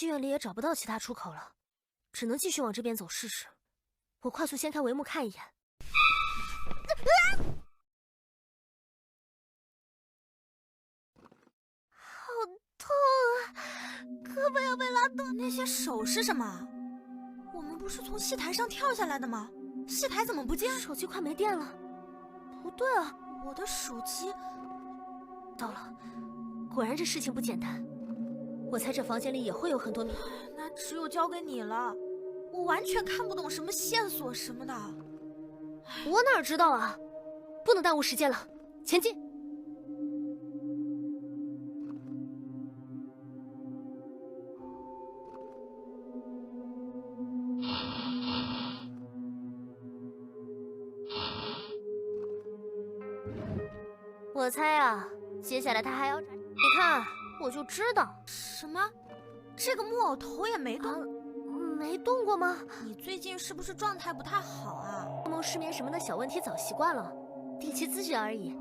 戏院里也找不到其他出口了，只能继续往这边走试试。我快速掀开帷幕看一眼。好痛啊！胳膊要被拉断。那些手是什么？我们不是从戏台上跳下来的吗？戏台怎么不见？手机快没电了。不对啊，我的手机到了，果然这事情不简单。我猜这房间里也会有很多那只有交给你了，我完全看不懂什么线索什么的。我哪知道啊！不能耽误时间了，前进！我猜啊，接下来他还要……你看，我就知道。什么？这个木偶头也没动？没动过吗？你最近是不是状态不太好啊？噩梦、失眠什么的小问题早习惯了，定期咨询而已。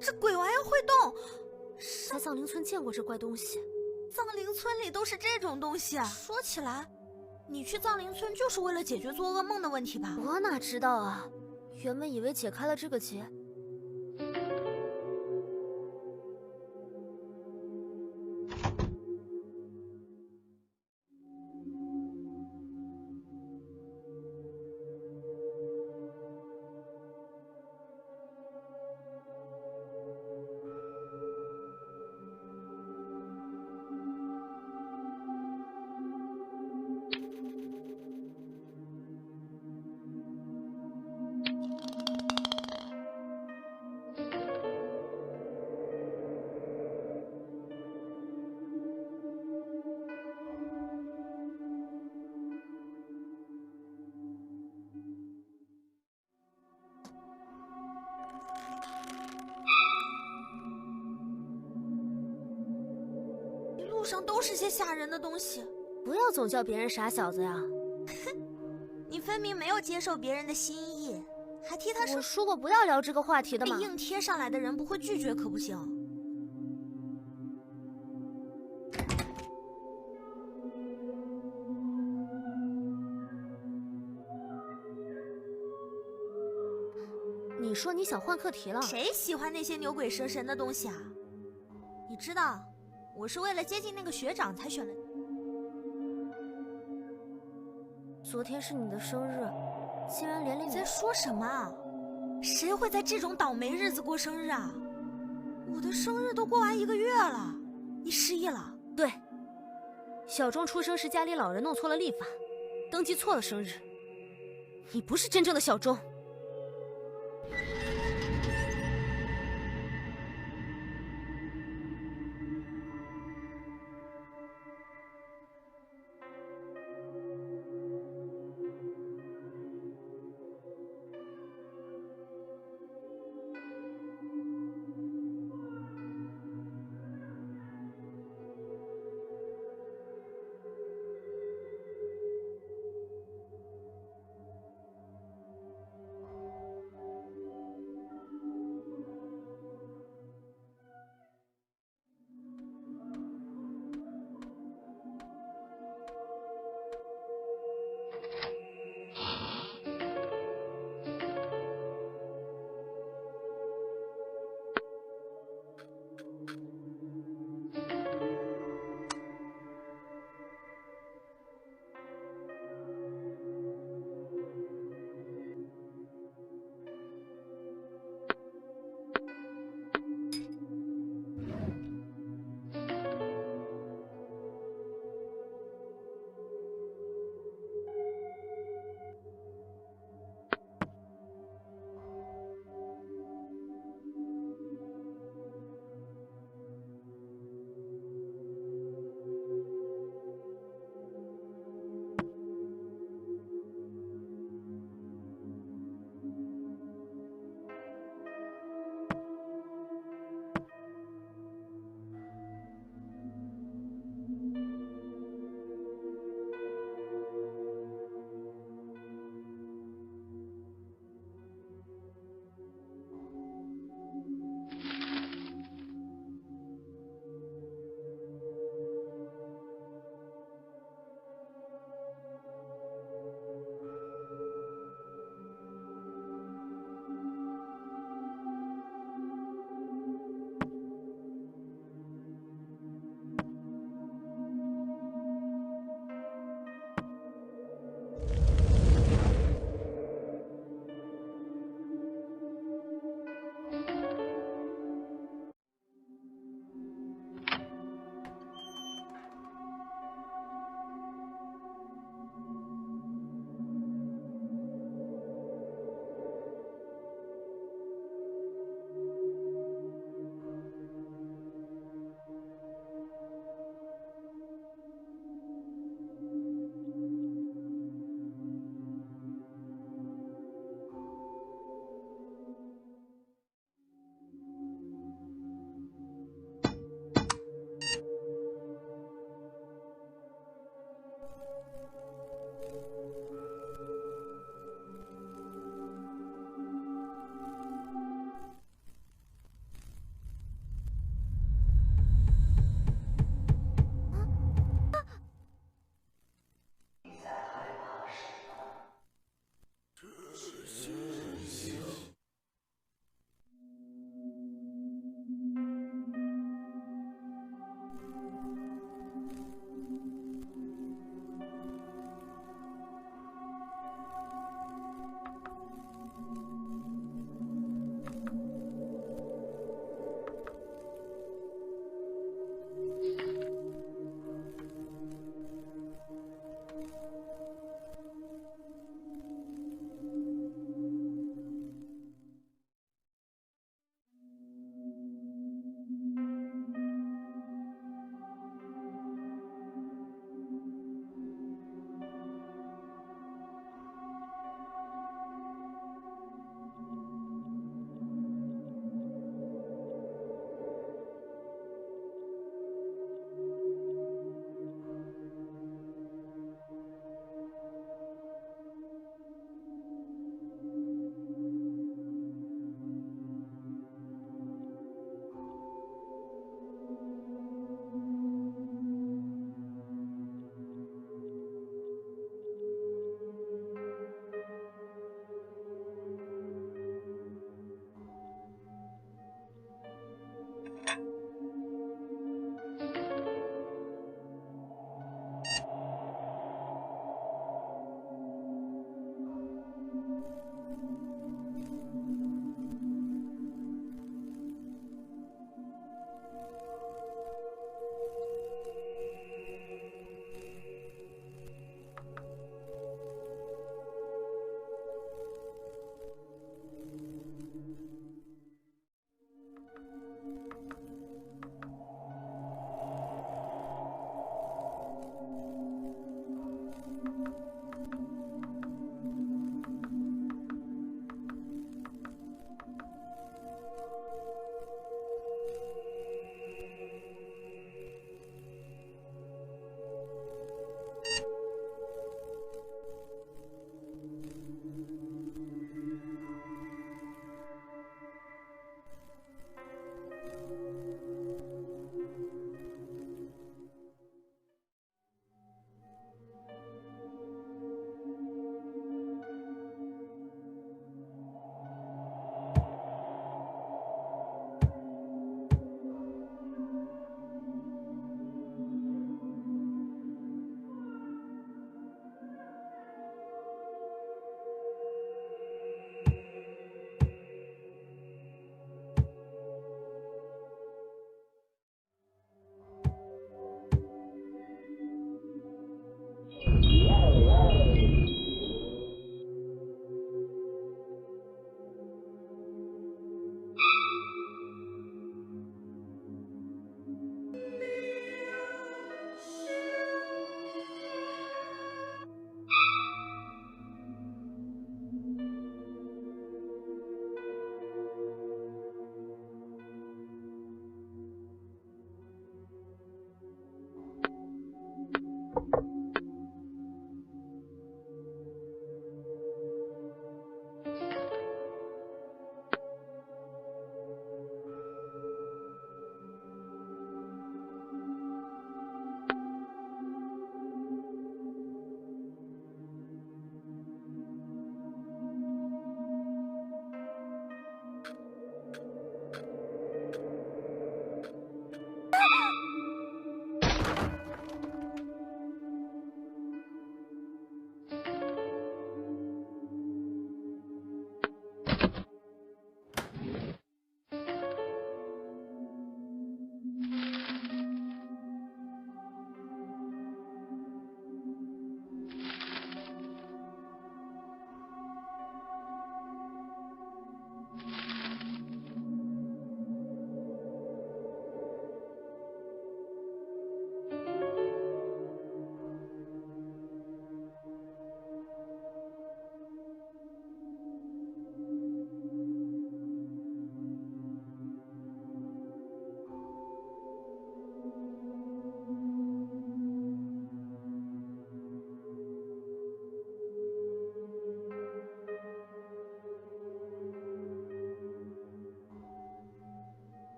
这鬼玩意会动！在藏灵村见过这怪东西。藏灵村里都是这种东西啊！说起来，你去藏灵村就是为了解决做噩梦的问题吧？我哪知道啊！原本以为解开了这个结。上都是些吓人的东西。不要总叫别人傻小子呀！你分明没有接受别人的心意，还替他我说过不要聊这个话题的被嘛。硬贴上来的人不会拒绝可不行。你说你想换课题了？谁喜欢那些牛鬼蛇神的东西啊？你知道，我是为了接近那个学长才选了。昨天是你的生日，竟然连你在说什么啊？谁会在这种倒霉日子过生日啊？我的生日都过完1个月了，你失忆了？对，小钟出生时家里老人弄错了历法，登记错了生日。你不是真正的小钟。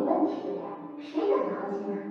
问题的人，谁惹得好心啊？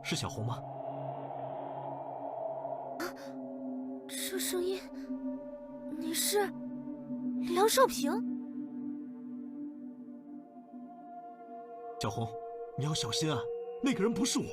是小红吗？啊，这声音，你是梁少平？小红，你要小心啊！那个人不是我。